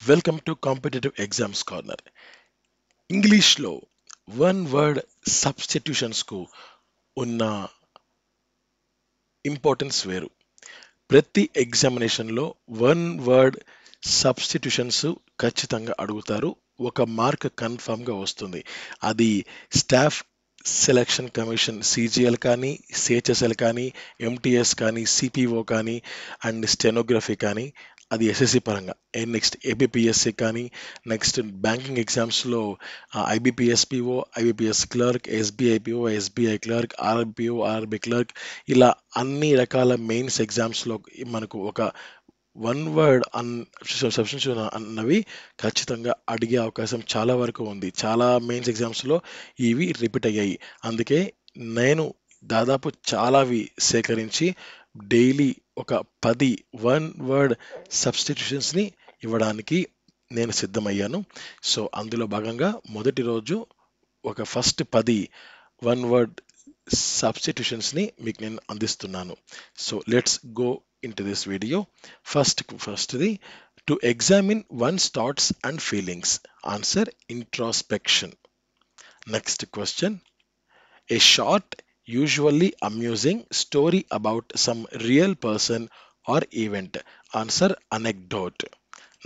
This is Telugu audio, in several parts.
Welcome to competitive exams corner. ఇంగ్లీష్లో వన్ వర్డ్ సబ్స్టిట్యూషన్స్కు ఉన్న ఇంపార్టెన్స్ వేరు. ప్రతి ఎగ్జామినేషన్లో వన్ వర్డ్ సబ్స్టిట్యూషన్స్ ఖచ్చితంగా అడుగుతారు. ఒక మార్క్ కన్ఫామ్గా వస్తుంది. అది స్టాఫ్ సెలక్షన్ కమిషన్ సిజిఎల్ కానీ, సిహెచ్ఎస్ఎల్ కానీ, ఎంటీఎస్ కానీ, సిపిఓ కానీ అండ్ స్టెనోగ్రఫీ కానీ, అది ఎస్ఎస్సి పరంగా. నెక్స్ట్ ఏబిపిఎస్సి కానీ, నెక్స్ట్ బ్యాంకింగ్ ఎగ్జామ్స్లో IBPS PO, IBPS clerk, SBI PO, SBI clerk, ఆర్బిఓ, ఆర్బి క్లర్క్, ఇలా అన్ని రకాల మెయిన్స్ ఎగ్జామ్స్లో మనకు ఒక వన్ వర్డ్ సబ్స్టిట్యూషన్ అన్నవి ఖచ్చితంగా అడిగే అవకాశం చాలా వరకు ఉంది. చాలా మెయిన్స్ ఎగ్జామ్స్లో ఇవి రిపీట్ అయ్యాయి. అందుకే నేను దాదాపు చాలావి సేకరించి డైలీ ఒక 10 వన్ వర్డ్ సబ్స్టిట్యూషన్స్ని ఇవ్వడానికి నేను సిద్ధమయ్యాను. సో అందులో భాగంగా మొదటి రోజు ఒక ఫస్ట్ 10 వన్ వర్డ్ సబ్స్టిట్యూషన్స్ని మీకు నేను అందిస్తున్నాను. So let's go into this video. First, to examine one's thoughts and feelings. Answer: introspection. Next question: a short, usually amusing story about some real person or event. Answer: anecdote.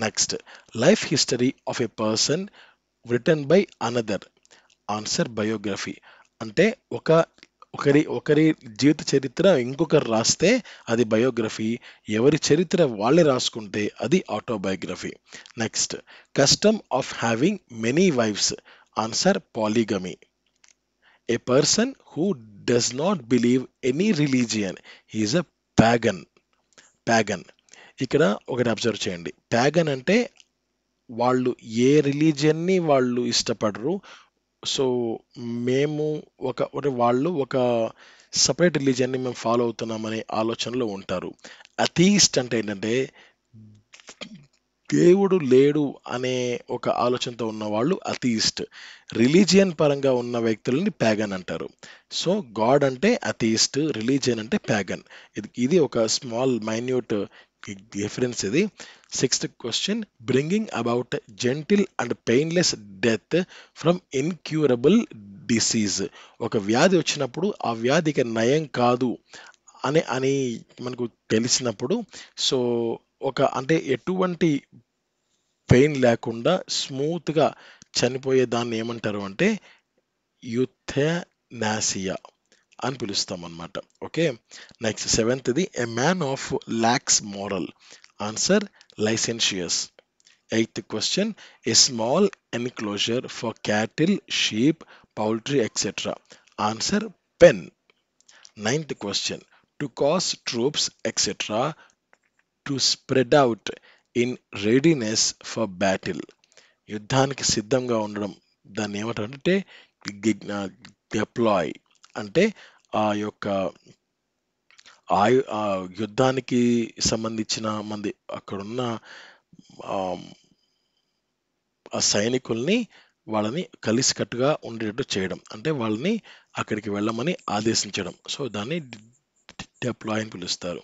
Next: life history of a person written by another. Answer: biography. అంటే ఒకరి జీవిత చరిత్ర ఇంకొకరు రాస్తే అది బయోగ్రఫీ, ఎవరి చరిత్ర వాళ్ళే రాసుకుంటే అది autobiography. Next: custom of having many wives. Answer: polygamy. A person who does not believe any religion is a pagan. ఇక్కడ ఒకటి అబ్జర్వ్ చేయండి. ప్యాగన్ అంటే వాళ్ళు ఏ రిలీజియన్ని వాళ్ళు ఇష్టపడరు. సో మేము వాళ్ళు ఒక సపరేట్ రిలీజియన్ని మేము ఫాలో అవుతున్నామనే ఆలోచనలో ఉంటారు. అథీస్ట్ అంటే ఏంటంటే దేవుడు లేడు అనే ఒక ఆలోచనతో ఉన్న వాళ్ళు అథీస్ట్. రిలీజియన్ పరంగా ఉన్న వ్యక్తులని ప్యాగన్ అంటారు. సో గాడ్ అంటే అథీస్ట్, రిలీజియన్ అంటే ప్యాగన్. ఇది ఒక స్మాల్ మైన్యూట్ డిఫరెన్స్ ఇది. Sixth question: bringing about gentle and painless death from incurable disease. ఒక వ్యాధి వచ్చినప్పుడు ఆ వ్యాధికి నయం కాదు అని మనకు తెలిసినప్పుడు, సో అంటే ఎటువంటి పెయిన్ లేకుండా స్మూత్గా చనిపోయే దాన్ని ఏమంటారు అంటే యూథనాసియా అని పిలుస్తాం అన్నమాట. ఓకే. నెక్స్ట్ సెవెంత్ది: a man of lax moral. Answer: licentious. Eighth question: a small enclosure for cattle, sheep, poultry etcetera. Answer: pen. Ninth question: to cause troops etcetera to spread out in readiness for battle. యుద్ధానికి సిద్ధంగా ఉండడం, దాన్ని ఏమంటారంటే డిప్లాయ్. అంటే ఆ యొక్క ఆ యుద్ధానికి సంబంధించిన మంది అక్కడున్న ఆ సైనికుల్ని వాళ్ళని కలిసికట్టుగా ఉండేటట్టు చేయడం, అంటే వాళ్ళని అక్కడికి వెళ్ళమని ఆదేశించడం. సో దాన్ని డిప్లాయ్ అని పిలుస్తారు.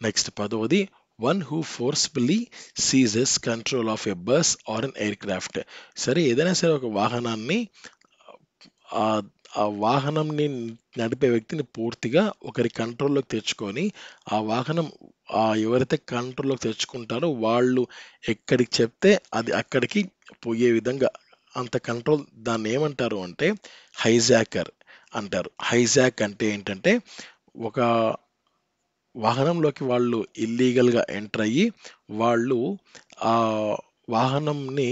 నెక్స్ట్ 10వది: one who forcefully seizes control of a bus or an aircraft. సరే, ఏదైనా సరే ఒక వాహనాన్ని ఆ వాహనంని నడిపే వ్యక్తిని పూర్తిగా ఒకరి కంట్రోల్లోకి తెచ్చుకొని, ఆ వాహనం ఎవరైతే కంట్రోల్లోకి తెచ్చుకుంటారో వాళ్ళు ఎక్కడికి చెప్తే అది అక్కడికి పోయే విధంగా అంత కంట్రోల్, దాన్ని ఏమంటారు అంటే హైజాకర్ అంటారు. హైజాక్ అంటే ఏంటంటే ఒక వాహనంలోకి వాళ్ళు ఇల్లీగల్గా ఎంటర్ అయ్యి వాళ్ళు ఆ వాహనంని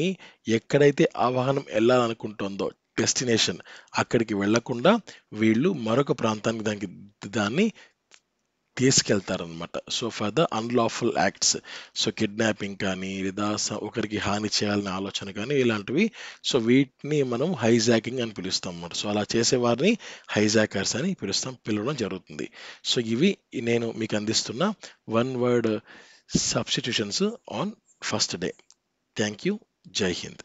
ఎక్కడైతే ఆ వాహనం వెళ్ళాలనుకుంటుందో డెస్టినేషన్, అక్కడికి వెళ్లకుండా వీళ్ళు మరొక ప్రాంతానికి దాన్ని తీసుకెళ్తారనమాట. So for the unlawful acts, so kidnapping కానీ లేదా ఒకరికి హాని చేయాలనే ఆలోచన కానీ ఇలాంటివి, సో వీటిని మనం హైజాకింగ్ అని పిలుస్తాం అన్నమాట. సో అలా చేసే వారిని హైజాకర్స్ అని పిలవడం జరుగుతుంది. సో ఇవి నేను మీకు అందిస్తున్న one word substitutions on first day. Thank you. జై హింద్.